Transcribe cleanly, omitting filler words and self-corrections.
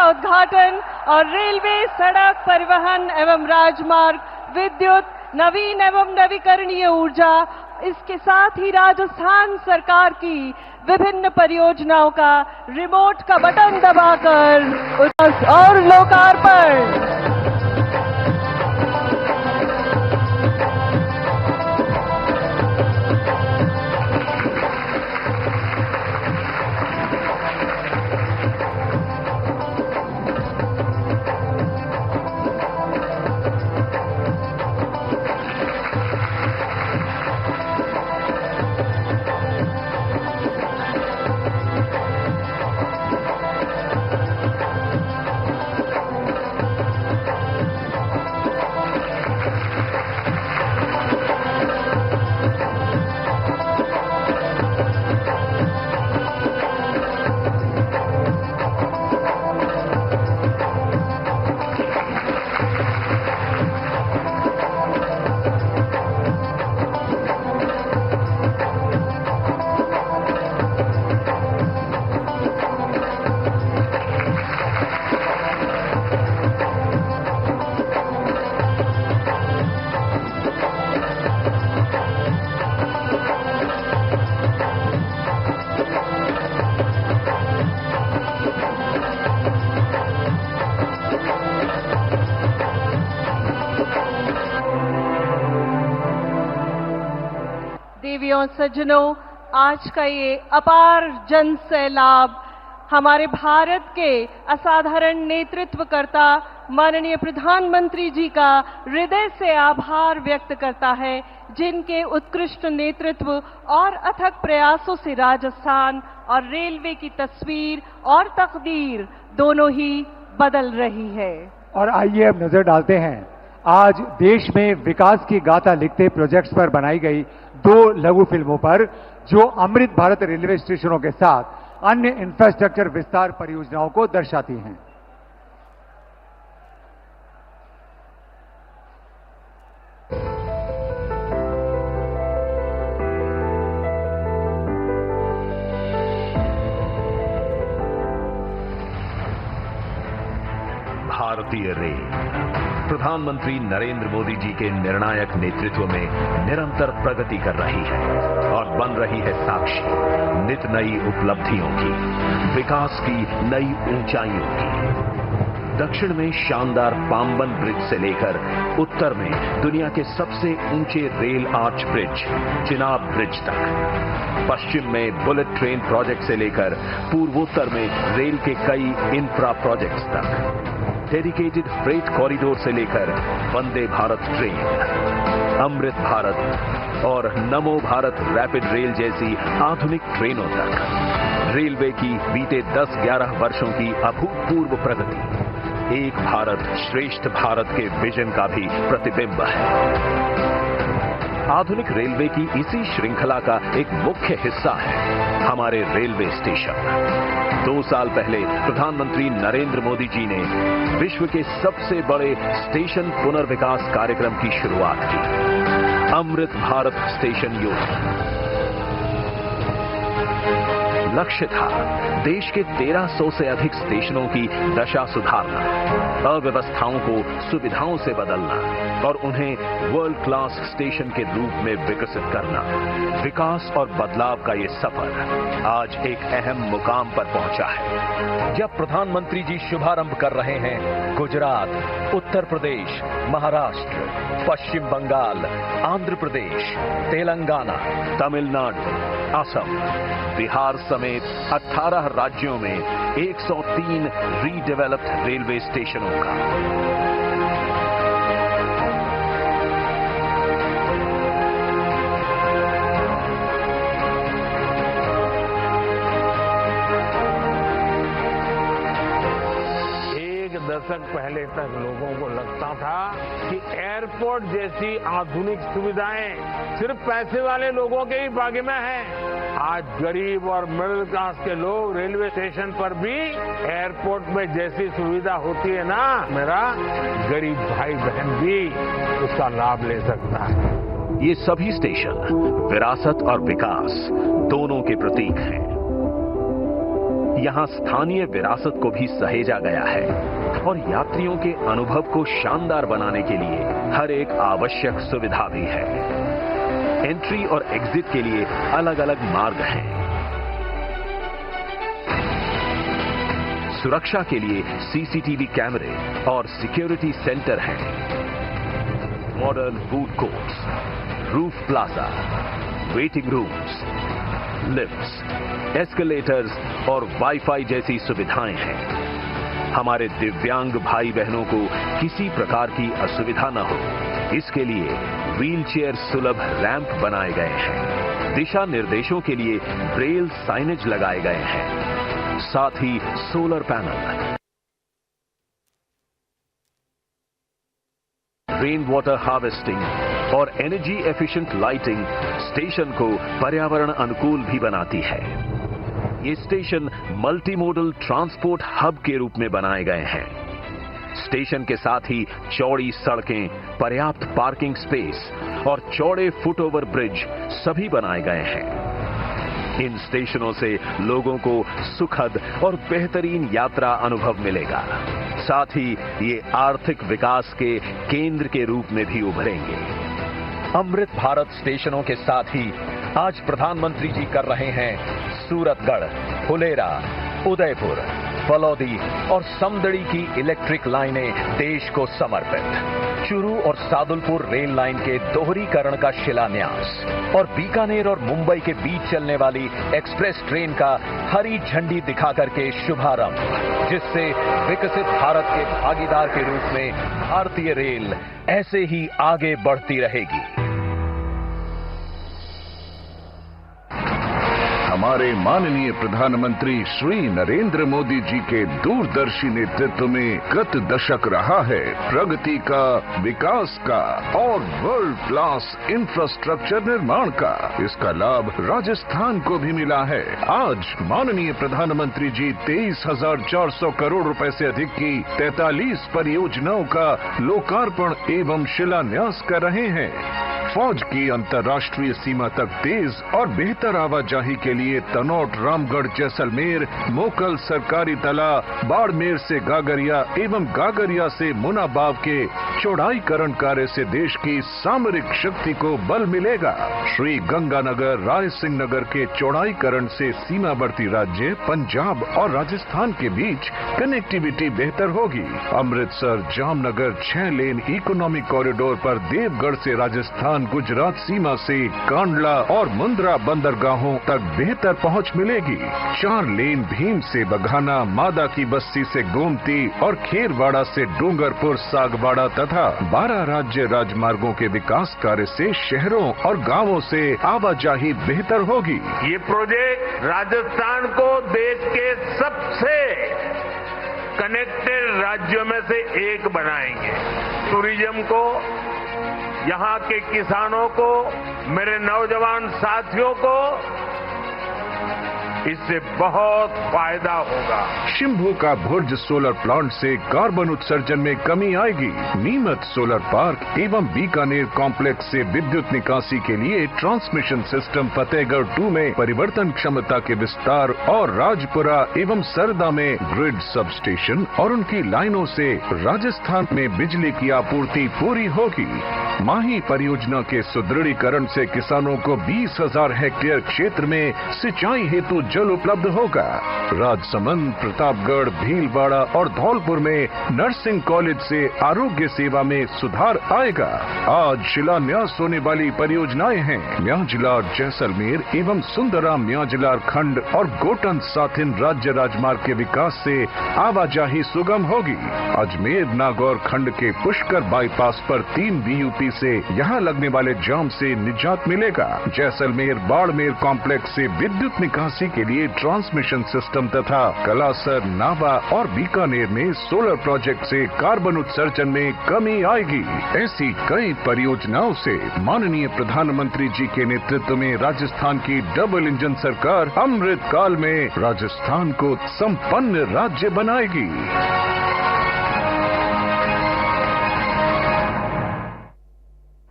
उद्घाटन और रेलवे, सड़क परिवहन एवं राजमार्ग, विद्युत, नवीन एवं नवीकरणीय ऊर्जा, इसके साथ ही राजस्थान सरकार की विभिन्न परियोजनाओं का रिमोट का बटन दबाकर और लोकार्पण। देवियों सज्जनों, आज का ये अपार जन सैलाब हमारे भारत के असाधारण नेतृत्वकर्ता माननीय प्रधानमंत्री जी का हृदय से आभार व्यक्त करता है, जिनके उत्कृष्ट नेतृत्व और अथक प्रयासों से राजस्थान और रेलवे की तस्वीर और तकदीर दोनों ही बदल रही है। और आइए अब नजर डालते हैं आज देश में विकास की गाथा लिखते प्रोजेक्ट्स पर बनाई गई 2 लघु फिल्मों पर, जो अमृत भारत रेलवे स्टेशनों के साथ अन्य इंफ्रास्ट्रक्चर विस्तार परियोजनाओं को दर्शाती हैं। भारतीय रेल प्रधानमंत्री नरेंद्र मोदी जी के निर्णायक नेतृत्व में निरंतर प्रगति कर रही है और बन रही है साक्षी नित नई उपलब्धियों की, विकास की नई ऊंचाइयों की। दक्षिण में शानदार पाम्बन ब्रिज से लेकर उत्तर में दुनिया के सबसे ऊंचे rail arch bridge Chenab bridge तक, पश्चिम में बुलेट ट्रेन प्रोजेक्ट से लेकर पूर्वोत्तर में रेल के कई इंफ्रा प्रोजेक्ट्स तक, डेडिकेटेड फ्रेट कॉरिडोर से लेकर वंदे भारत ट्रेन, अमृत भारत और नमो भारत रैपिड रेल जैसी आधुनिक ट्रेनों तक रेलवे की बीते 10-11 वर्षों की अभूतपूर्व प्रगति एक भारत श्रेष्ठ भारत के विजन का भी प्रतिबिंब है। आधुनिक रेलवे की इसी श्रृंखला का एक मुख्य हिस्सा है हमारे रेलवे स्टेशन। 2 साल पहले प्रधानमंत्री नरेंद्र मोदी जी ने विश्व के सबसे बड़े स्टेशन पुनर्विकास कार्यक्रम की शुरुआत की, अमृत भारत स्टेशन योजना। लक्ष्य था देश के 1300 से अधिक स्टेशनों की दशा सुधारना, अव्यवस्थाओं को सुविधाओं से बदलना और उन्हें वर्ल्ड क्लास स्टेशन के रूप में विकसित करना। विकास और बदलाव का ये सफर आज एक अहम मुकाम पर पहुंचा है, जब प्रधानमंत्री जी शुभारंभ कर रहे हैं गुजरात, उत्तर प्रदेश, महाराष्ट्र, पश्चिम बंगाल, आंध्र प्रदेश, तेलंगाना, तमिलनाडु, असम, बिहार समेत 18 राज्यों में 103 रीडेवलप्ड रेलवे स्टेशनों का। दशक पहले तक लोगों को लगता था कि एयरपोर्ट जैसी आधुनिक सुविधाएं सिर्फ पैसे वाले लोगों के ही भाग्य में हैं। आज गरीब और मिडिल क्लास के लोग रेलवे स्टेशन पर भी एयरपोर्ट में जैसी सुविधा होती है ना, मेरा गरीब भाई बहन भी उसका लाभ ले सकता है। ये सभी स्टेशन विरासत और विकास दोनों के प्रतीक हैं। यहाँ स्थानीय विरासत को भी सहेजा गया है और यात्रियों के अनुभव को शानदार बनाने के लिए हर एक आवश्यक सुविधा भी है। एंट्री और एग्जिट के लिए अलग अलग मार्ग हैं। सुरक्षा के लिए सीसीटीवी कैमरे और सिक्योरिटी सेंटर हैं। Modern food courts, roof plaza, waiting rooms, lifts, escalators और वाईफाई जैसी सुविधाएं हैं। हमारे दिव्यांग भाई बहनों को किसी प्रकार की असुविधा न हो, इसके लिए व्हीलचेयर सुलभ रैंप बनाए गए हैं। दिशा निर्देशों के लिए ब्रेल साइनेज लगाए गए हैं, साथ ही solar panel, rain water harvesting और एनर्जी एफिशिएंट लाइटिंग स्टेशन को पर्यावरण अनुकूल भी बनाती है। ये station multi modal transport hub के रूप में बनाए गए हैं। स्टेशन के साथ ही चौड़ी सड़कें, पर्याप्त पार्किंग स्पेस और चौड़े फुटओवर ब्रिज सभी बनाए गए हैं। इन स्टेशनों से लोगों को सुखद और बेहतरीन यात्रा अनुभव मिलेगा। साथ ही ये आर्थिक विकास के केंद्र के रूप में भी उभरेंगे। अमृत भारत स्टेशनों के साथ ही आज प्रधानमंत्री जी कर रहे हैं सूरतगढ़, फुलेरा, उदयपुर, फलौदी और समदड़ी की इलेक्ट्रिक लाइनें देश को समर्पित। चूरू और सादुलपुर रेल लाइन के दोहरीकरण का शिलान्यास और बीकानेर और मुंबई के बीच चलने वाली एक्सप्रेस ट्रेन का हरी झंडी दिखा करके शुभारंभ, जिससे विकसित भारत के भागीदार के रूप में भारतीय रेल ऐसे ही आगे बढ़ती रहेगी। हमारे माननीय प्रधानमंत्री श्री नरेंद्र मोदी जी के दूरदर्शी नेतृत्व में गत दशक रहा है प्रगति का, विकास का और वर्ल्ड क्लास इंफ्रास्ट्रक्चर निर्माण का। इसका लाभ राजस्थान को भी मिला है। आज माननीय प्रधानमंत्री जी 23,400 करोड़ रुपए से अधिक की 43 परियोजनाओं का लोकार्पण एवं शिलान्यास कर रहे हैं। फौज की अंतर्राष्ट्रीय सीमा तक तेज और बेहतर आवाजाही के लिए तनोट, रामगढ़, जैसलमेर, मोकल सरकारी तला, बाड़मेर से गागरिया एवं गागरिया से मुनाबाव के चौड़ाईकरण कार्य से देश की सामरिक शक्ति को बल मिलेगा। श्री गंगानगर, राय सिंह नगर के चौड़ाईकरण से सीमावर्ती राज्य पंजाब और राजस्थान के बीच कनेक्टिविटी बेहतर होगी। अमृतसर जामनगर 6 लेन इकोनॉमिक कॉरिडोर पर देवगढ़ से राजस्थान गुजरात सीमा से कांडला और मुंद्रा बंदरगाहों तक बेहतर पहुंच मिलेगी। 4 लेन भीम से बघाना, मादा की बस्ती से गोमती और खेरवाड़ा से डूंगरपुर, सागवाड़ा तथा 12 राज्य राजमार्गों के विकास कार्य से शहरों और गांवों से आवाजाही बेहतर होगी। ये प्रोजेक्ट राजस्थान को देश के सबसे कनेक्टेड राज्यों में से एक बनाएंगे। टूरिज्म को, यहाँ के किसानों को, मेरे नौजवान साथियों को इससे बहुत फायदा होगा। शिम्भू का भुर्ज सोलर प्लांट से कार्बन उत्सर्जन में कमी आएगी। नीमच सोलर पार्क एवं बीकानेर कॉम्प्लेक्स से विद्युत निकासी के लिए ट्रांसमिशन सिस्टम फतेहगढ़ 2 में परिवर्तन क्षमता के विस्तार और राजपुरा एवं सरदा में ग्रिड सब स्टेशन और उनकी लाइनों से राजस्थान में बिजली की आपूर्ति पूरी होगी। माही परियोजना के सुदृढ़ीकरण से किसानों को 20,000 हेक्टेयर क्षेत्र में सिंचाई हेतु जल उपलब्ध होगा। राजसमंद, प्रतापगढ़, भीलवाड़ा और धौलपुर में नर्सिंग कॉलेज से आरोग्य सेवा में सुधार आएगा। आज शिलान्यास होने वाली परियोजनाएं हैं म्याजलार जैसलमेर एवं सुंदराम म्याजलार खंड और गोटन साथिन राज्य राजमार्ग के विकास से आवाजाही सुगम होगी। अजमेर नागौर खंड के पुष्कर बाईपास पर 3 BUP से यहाँ लगने वाले जाम से निजात मिलेगा। जैसलमेर बाड़मेर कॉम्प्लेक्स से विद्युत निकासी के लिए ट्रांसमिशन सिस्टम तथा कलासर, नावा और बीकानेर में सोलर प्रोजेक्ट से कार्बन उत्सर्जन में कमी आएगी। ऐसी कई परियोजनाओं से माननीय प्रधानमंत्री जी के नेतृत्व में राजस्थान की डबल इंजन सरकार अमृत काल में राजस्थान को संपन्न राज्य बनाएगी।